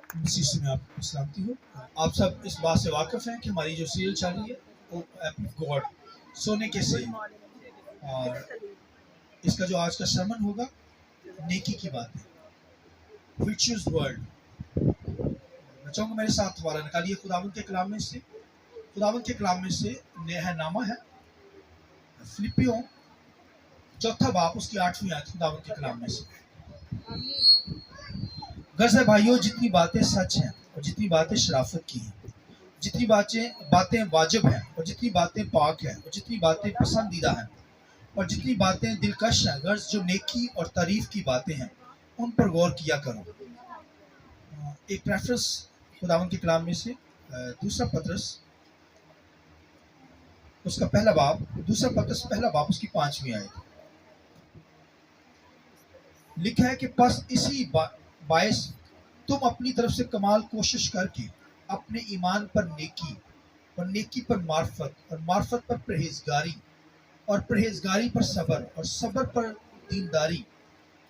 इसी से मैं आपको सलामती हूँ। आप सब इस बात से वाकिफ़ हैं कि हमारी जो सीरियल चल रही है वो एप ऑफ गॉड, सोने के सही, और इसका जो आज का sermon होगा नेकी की बातें, virtuous world। मैं चाहूँगा मेरे साथ वाला निकालिए खुदावंद के कलाम में से, खुदावंद के कलाम में से नामा है फिलिपियों चौथा बाब उसकी 8वीं आयत खुदावंद के कलाम में से। गर्ज है भाइयों, जितनी बातें सच हैं और जितनी बातें शराफत की हैं, जितनी बातें वाजिब हैं और जितनी बातें पाक हैं और जितनी बातें पसंदीदा हैं और जितनी बातें दिलकश हैं, गर्ज जो नेकी और तारीफ की बातें हैं उन पर गौर किया करो। एक रेफरेंस खुदावंद के कलाम में से दूसरा पतरस उसका पहला बाब, दूसरा पतरस पहला बाब उसकी 5वीं आयत लिखा है कि बस इसी बायस तुम अपनी तरफ से कमाल कोशिश करके अपने ईमान पर नेकी और नेकी पर मार्फत और मार्फत पर परहेजगारी और परहेजगारी पर सब्र और सब्र पर दीनदारी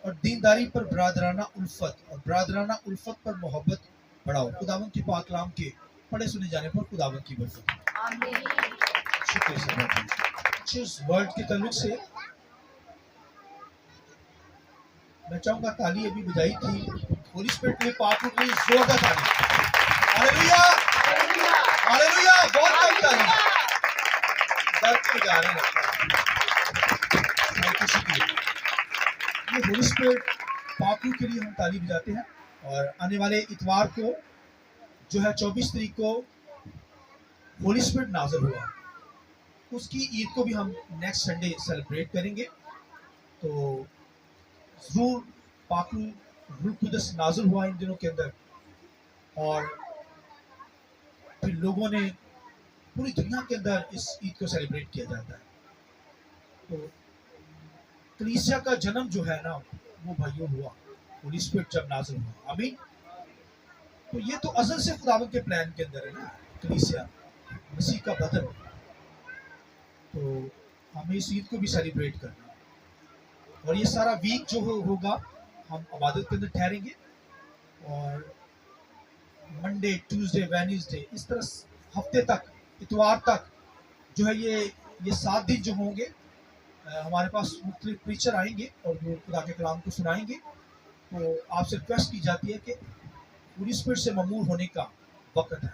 और दीनदारी पर बरादराना उल्फत और बरादराना उल्फत पर मोहब्बत बढ़ाओ। खुदावंद के पाक कलाम के पढ़े सुने जाने पर खुदावंद की बरकत। आमीन। शुक्र इस वर्ड के ताल्लुक से मैं चाहूंगा ताली अभी बजाई थी होली स्पिरिट ने पाक रूप में जोरदार ताली। हालेलुया हालेलुया, बहुत कम ताली दर्द में जा रहे हैं। ये होली स्पिरिट पाक रूप के लिए हम ताली बजाते हैं। और आने वाले इतवार को जो है 24 तारीख को होली स्पिरिट नाज़िल हुआ, उसकी ईद को भी हम नेक्स्ट संडे सेलिब्रेट करेंगे। तो ज़रूर पाक रूह कुदस नाज़िल हुआ इन दिनों के अंदर, और फिर लोगों ने पूरी दुनिया के अंदर इस ईद को सेलिब्रेट किया जाता है। तो कलीसिया का जन्म जो है ना वो भाइयों हुआ होली स्पिरिट जब नाज़िल हुआ। आमीन। तो ये तो अज़ल से खुदावंद के प्लान के अंदर है ना, कलीसिया मसीह का बदन। तो हमें इस ईद को भी सेलिब्रेट करना, और ये सारा वीक जो होगा हम इबादत के अंदर ठहरेंगे, और मंडे ट्यूसडे वेडनेसडे इस तरह हफ्ते तक इतवार तक जो है ये 7 दिन जो होंगे हमारे पास मुख्तलिफ प्रीचर आएंगे और वो खुदा के कलाम को सुनाएंगे। तो आपसे रिक्वेस्ट की जाती है कि होली स्पिरिट से ममूर होने का वक्त है,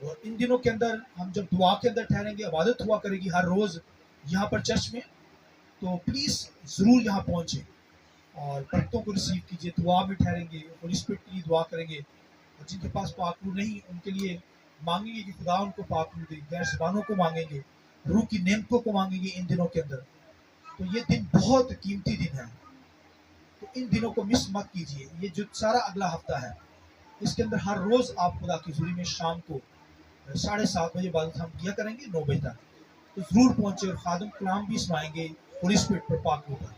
और इन दिनों के अंदर हम जब दुआ के अंदर ठहरेंगे, इबादत हुआ करेगी हर रोज़ यहाँ पर चर्च में, तो प्लीज़ ज़रूर यहाँ पहुँचें और बरकतों को रिसीव कीजिए। दुआ में ठहरेंगे, होली स्पिरिट के लिए दुआ करेंगे, और जिनके पास पाकरू नहीं उनके लिए मांगेंगे कि खुदा उनको पाकरू दे, गैर ज़बानों को मांगेंगे, रूह की नेमतों को मांगेंगे इन दिनों के अंदर। तो ये दिन बहुत कीमती दिन है, तो इन दिनों को मिस मत कीजिए। ये जो सारा अगला हफ्ता है इसके अंदर हर रोज़ आप खुदा की हुज़ूरी में शाम को 7:30 बजे इबादत हम किया करेंगे 9 बजे तक। तो ज़रूर पहुँचे, और खादम कलाम भी सुनाएंगे होली स्पिरिट पर पाकरू पर।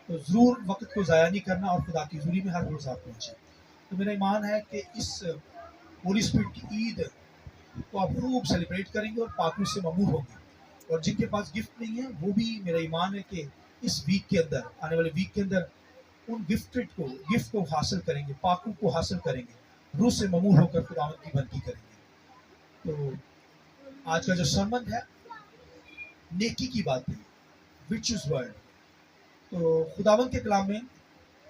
तो ज़रूर वक्त को ज़ाया नहीं करना और खुदा की हुज़ूरी में हर रोज़ आप पहुँचे। तो मेरा ईमान है कि इस होली स्पिरिट की ईद को आप खूब सेलिब्रेट करेंगे और पाकरू से ममूर होंगे। और जिनके पास गिफ्ट नहीं है वो भी मेरा ईमान है कि इस वीक के अंदर, आने वाले वीक के अंदर उन गिफ्ट को हासिल करेंगे, पाकरू को हासिल करेंगे, रूह से ममूर होकर खुदावंद की बंदगी करेंगे। तो आज का जो सरमन है नेकी की बातें, विचुअस वर्ड। तो खुदावंद के कलाम में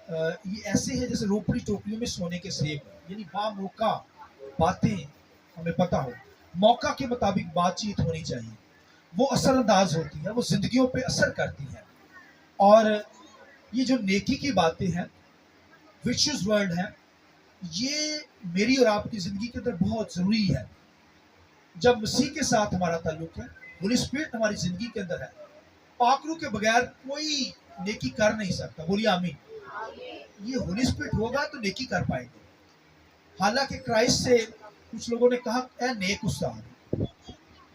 ये ऐसे है जैसे रोपड़ी टोकरियों में सोने के सेब, यानी बामौका बातें हमें पता हो, मौका के मुताबिक बातचीत होनी चाहिए, वो असरअंदाज होती है, वो जिंदगियों पे असर करती है। और ये जो नेकी की बातें हैं, विचुअस वर्ड है, ये मेरी और आपकी ज़िंदगी के अंदर बहुत ज़रूरी है। जब मसीह के साथ हमारा ताल्लुक है, होली स्पिरिट हमारी ज़िंदगी के अंदर है, पाकरू के बगैर कोई नेकी कर नहीं सकता। बोलिए आमीन। ये होली स्पिरिट होगा तो नेकी कर पाएंगे। हालांकि क्राइस्ट से कुछ लोगों ने कहा ए नेक उस्ताद,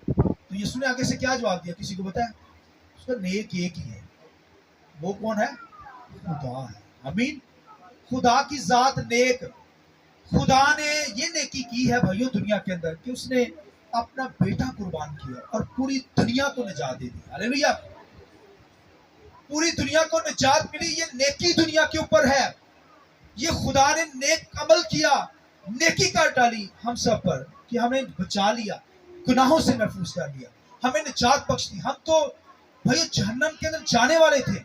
तो यीशु ने आगे से क्या जवाब दिया, किसी को पता है? उसका नेक एक ही है, वो कौन है? खुदा है। आमीन। खुदा की जात नेक, खुदा ने ये नेकी की है भाइयों दुनिया के अंदर कि उसने अपना बेटा कुर्बान किया और पूरी दुनिया को निजात दे दी। हालेलुया। पूरी दुनिया को निजात मिली, ये नेकी दुनिया के ऊपर है। ये खुदा ने नेक अमल किया, नेकी कर डाली हम सब पर कि हमें बचा लिया, गुनाहों से महफूज कर लिया, हमें निजात बख्श दी। हम तो भाई जहन्नम के अंदर जाने वाले थे,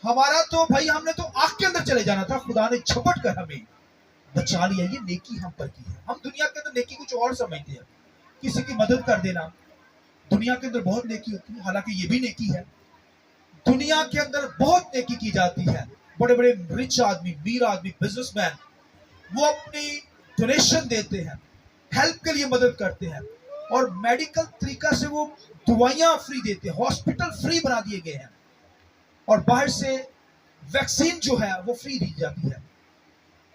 हमारा तो भाई हमने तो आग के अंदर चले जाना था, खुदा ने झपट कर हमें बचा लिया। ये नेकी हम पर की है। हम दुनिया के अंदर नेकी कुछ और समझते हैं, किसी की मदद कर देना, दुनिया के अंदर बहुत नेकी होती है, हालांकि ये भी नेकी है। दुनिया के अंदर बहुत नेकी की जाती है। बड़े बड़े रिच आदमी, मीर आदमी, बिजनेसमैन, वो अपनी डोनेशन देते हैं, हेल्प के लिए मदद करते हैं, और मेडिकल तरीका से वो दवाइयां फ्री देते हैं, हॉस्पिटल फ्री बना दिए गए हैं, और बाहर से वैक्सीन जो है वो फ्री दी जाती है।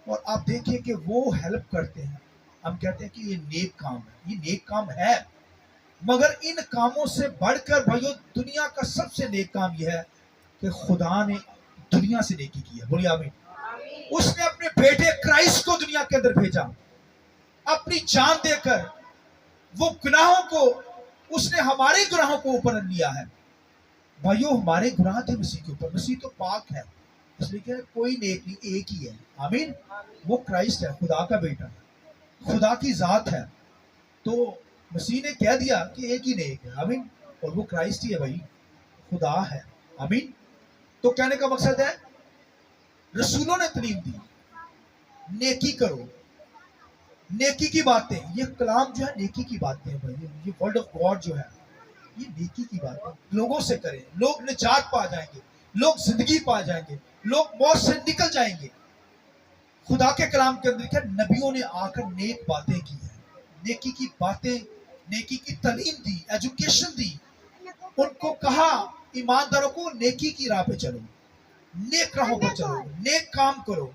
और आप देखिए कि वो हेल्प करते हैं। हम कहते हैं कि ये नेक काम है, ये नेक काम है, मगर इन कामों से बढ़कर भाइयों दुनिया का सबसे नेक काम यह है कि खुदा ने दुनिया से नेकी की है। बोलिए आमीन। उसने अपने बेटे क्राइस्ट को दुनिया के अंदर भेजा, अपनी जान देकर वो गुनाहों को, उसने हमारे गुनाहों को ऊपर लिया है। भाइयों हमारे गुनाह थे मसीह के ऊपर, मसीह तो पाक है, इसलिए क्या कोई नेक नहीं, एक ही है। आमीन। वो क्राइस्ट है, खुदा का बेटा है, खुदा की जात है। तो मसीह ने कह दिया कि एक ही नेक है। आमीन। और वो क्राइस्ट ही है भाई, खुदा है। आमीन। तो कहने का मकसद है रसूलों ने तालीम दी, नेकी करो, नेकी की बातें, ये कलाम जो है नेकी की बातें हैं भाई, ये वर्ड ऑफ गॉड जो है ये नेकी की बातें लोगों से करें, लोग निजात पा जाएंगे, लोग जिंदगी पा जाएंगे, लोग मौत से निकल जाएंगे। खुदा के कलाम के अंदर क्या नबियों ने आकर नेक बातें की है, नेकी की बातें, नेकी की तालीम दी, एजुकेशन दी। उनको कहा ईमानदारों को नेकी की राह पे चलो, नेक राहों पर चलो, नेक काम करो।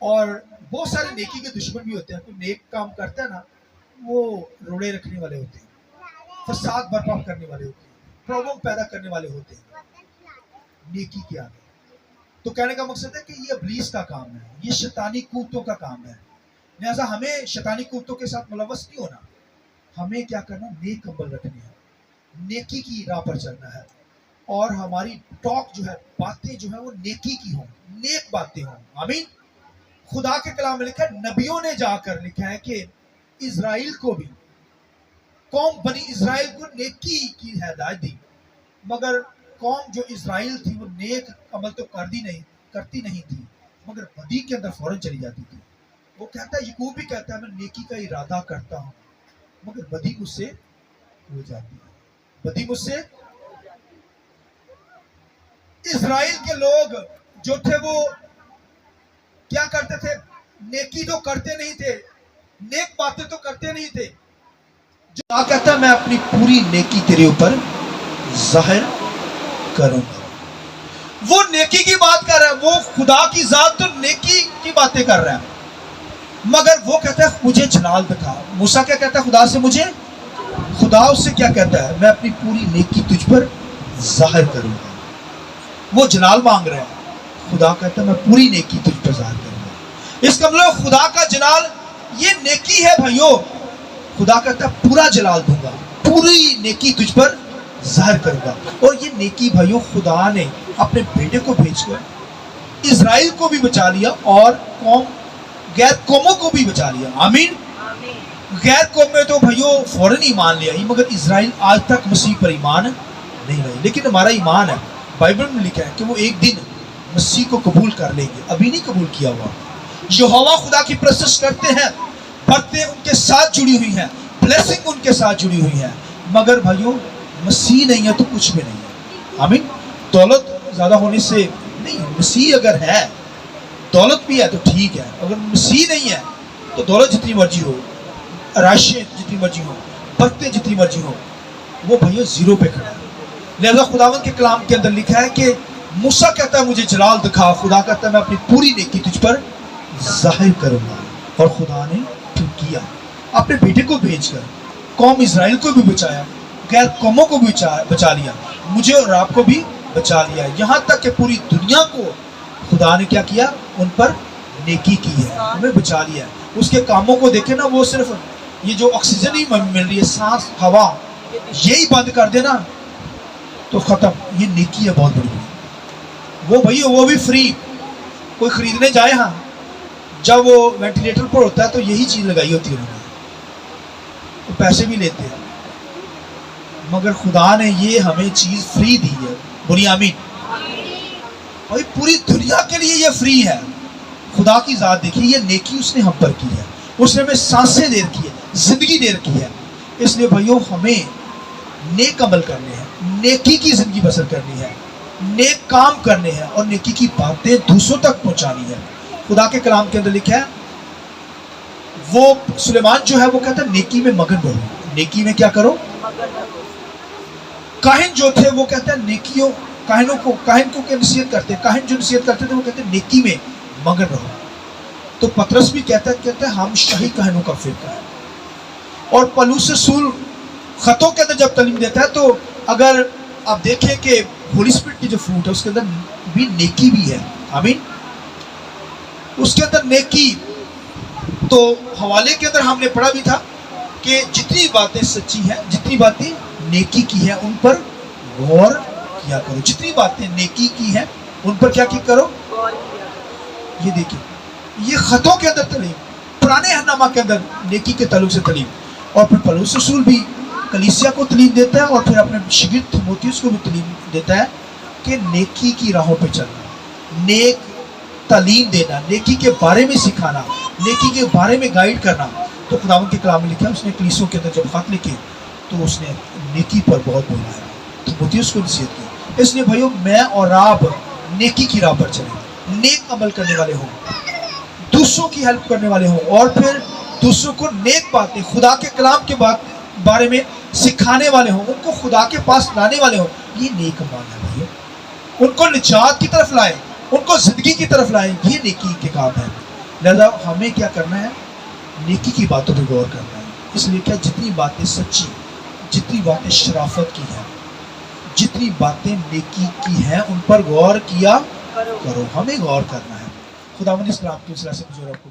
और बहुत सारे नेकी के दुश्मन भी होते हैं। कोई नेक काम करता है ना, वो रोड़े रखने वाले होते हैं, फसाद बर्पा करने वाले होते हैं, प्रॉब्लम पैदा करने वाले होते हैं नेकी के आगे। तो कहने का मकसद है कि ये इब्लीस का काम है, ये शैतानी कूतों का काम है। लिहाजा हमें शैतानी कूतों के साथ मुलव्वस नहीं होना, हमें क्या करना, नेक अमल रखने हैं, नेकी की राह पर चलना है, और हमारी टॉक जो है, बातें जो है वो नेकी की हों, नेक बातें हों। आमीन। खुदा के कलाम में लिखा है, नबियों ने जाकर लिखा है कि इजराइल को भी, कौम बनी इजराइल को नेकी की हिदायत दी, मगर कौम जो इजराइल थी वो नेक अमल तो करती नहीं थी, मगर बदी के अंदर फौरन चली जाती थी। वो कहता है, याकूब भी कहता है, मैं नेकी का इरादा करता हूँ, मगर बदी मुझसे हो जाती है, बदी मुझसे। इजराइल के लोग जो थे वो क्या करते थे, नेकी तो करते नहीं थे, नेक बातें तो करते नहीं थे। जो कहता है, मैं अपनी पूरी नेकी तेरे ऊपर जाहिर करूंगा, वो नेकी की बात कर रहा है, वो खुदा की जात तो नेकी की बातें कर रहा है, मगर वो कहता है मुझे जलाल दिखा। मूसा क्या कहता है खुदा से, मुझे, खुदा उससे क्या कहता है, मैं अपनी पूरी नेकी तुझ पर जाहिर करूंगा। वो जलाल मांग रहा है, खुदा कहता है मैं पूरी नेकी तुझ पर जाहिर करूंगा। इसका मतलब खुदा का जलाल ये नेकी है भाइयों। खुदा कहता है पूरा जलाल दूंगा, पूरी नेकी तुझ पर जाहिर करूंगा। और ये नेकी भाइयों खुदा ने अपने बेटे को भेजकर इजराइल को भी बचा लिया, और गैर कौमों को भी बचा लिया। आमीन। गैर कौम में तो भाइयों फौरन ईमान ले आई, मगर इजराइल आज तक मसीह पर ईमान नहीं लाई। लेकिन हमारा ईमान है, बाइबल में लिखा है कि वो एक दिन मसीह को कबूल कर लेंगे, अभी नहीं कबूल किया हुआ। यहोवा खुदा की प्रशंसा करते हैं, बरतें उनके साथ जुड़ी हुई हैं, ब्लेसिंग उनके साथ जुड़ी हुई है, मगर भाइयों मसीह नहीं है तो कुछ भी नहीं है। आमीन। दौलत ज्यादा होने से नहीं, मसीह अगर है, दौलत भी है तो ठीक है, अगर मसीह नहीं है तो दौलत जितनी मर्जी हो, राशियां जितनी मर्जी हो, बरतें जितनी मर्जी हो, वो भैया जीरो पे खड़ा है। लिहाजा खुदावन के कलाम के अंदर लिखा है कि मूसा कहता है मुझे जलाल दिखा, खुदा कहता है मैं अपनी पूरी नेकी तुझ पर जाहिर करूंगा। और खुदा ने फिर किया, अपने बेटे को भेजकर कौम इजराइल को भी बचाया, गैर कौमों को भी बचा लिया, मुझे और आपको भी बचा लिया, यहाँ तक कि पूरी दुनिया को खुदा ने क्या किया, उन पर नेकी की है, हमें बचा लिया। उसके कामों को देखे ना, वो सिर्फ ये जो ऑक्सीजन ही मिल रही है, सांस, हवा, यही बंद कर देना तो खत्म। ये नेकी है बहुत बड़ी। वो भैया वो भी फ्री, कोई खरीदने जाए, हाँ जब वो वेंटिलेटर पर होता है तो यही चीज़ लगाई होती है उन्होंने, तो पैसे भी लेते हैं, मगर खुदा ने ये हमें चीज़ फ्री दी है। बोलिए आमीन। भाई पूरी दुनिया के लिए ये फ्री है। खुदा की ज़ात देखिए, ये नेकी उसने हम पर की है, उसने हमें सांसें दे रखी है, ज़िंदगी दे रखी है। इसलिए भाइयों हमें नेक अमल करने हैं, नेकी की ज़िंदगी बसर करनी है, नेक काम करने हैं और नेकी की बातें दूसरों तक पहुंचानी है। खुदा के कलाम के अंदर लिखा है, वो सुलेमान जो है वो कहता है नेकी में मगन रहो। नेकी में क्या करो? काहिन जो थे वो कहते हैं नेकियों, काहिन को क्या नसीहत करते, काहिन जो नसीहत करते थे वो कहते हैं नेकी में मगन रहो। तो पतरस भी कहता है हम शाही काहिनों का फिरका है। और पौलुस रसूल खतों के अंदर जब तालीम देता है तो अगर आप देखें कि होली स्पिरिट की जो फ्रूट है उसके अंदर भी नेकी भी है। आमीन। उसके अंदर नेकी, तो हवाले के अंदर हमने पढ़ा भी था कि जितनी बातें सच्ची हैं, जितनी बातें नेकी की है उन पर गौर किया करो। जितनी बातें नेकी की है उन पर क्या करो? ये देखिए, ये खतों के अंदर तालीम, पुराने हरनामा के अंदर नेकी के ताल्लुक से तालीम। और फिर पौलुस रसूल भी कलीसिया को तालीम देता है और फिर अपने शिगिर्द तीमुथियुस को भी तालीम देता है कि नेकी की राहों पे चलना, नेक तालीम देना, नेकी के बारे में सिखाना, नेकी के बारे में गाइड करना। तो खुदावंद के कलाम में लिखा है, उसने कलीसियों के अंदर जब खत लिखे तो उसने नेकी पर बहुत बोला है, तीमुथियुस को नसीहत की। इसलिए भाइयों मैं और आप नेकी की राह पर चलें, नेक अमल करने वाले हों, दूसरों की हेल्प करने वाले हों और फिर दूसरों को नेक बातें, खुदा के कलाम के बारे में सिखाने वाले हों, उनको खुदा के पास लाने वाले हों। ये नेक अमल है भाइयों। उनको निजात की तरफ लाए, उनको जिंदगी की तरफ लाए, ये नेकी के काम है। लिहाजा हमें क्या करना है? नेकी की बातों पर गौर करना है। इसलिए क्या, जितनी बातें सच्ची, जितनी बातें शराफत की हैं, जितनी बातें नेकी की हैं उन पर गौर किया करो। हमें गौर करना है। खुदावंद इस कलाम के सिलसिले से मुझे आपको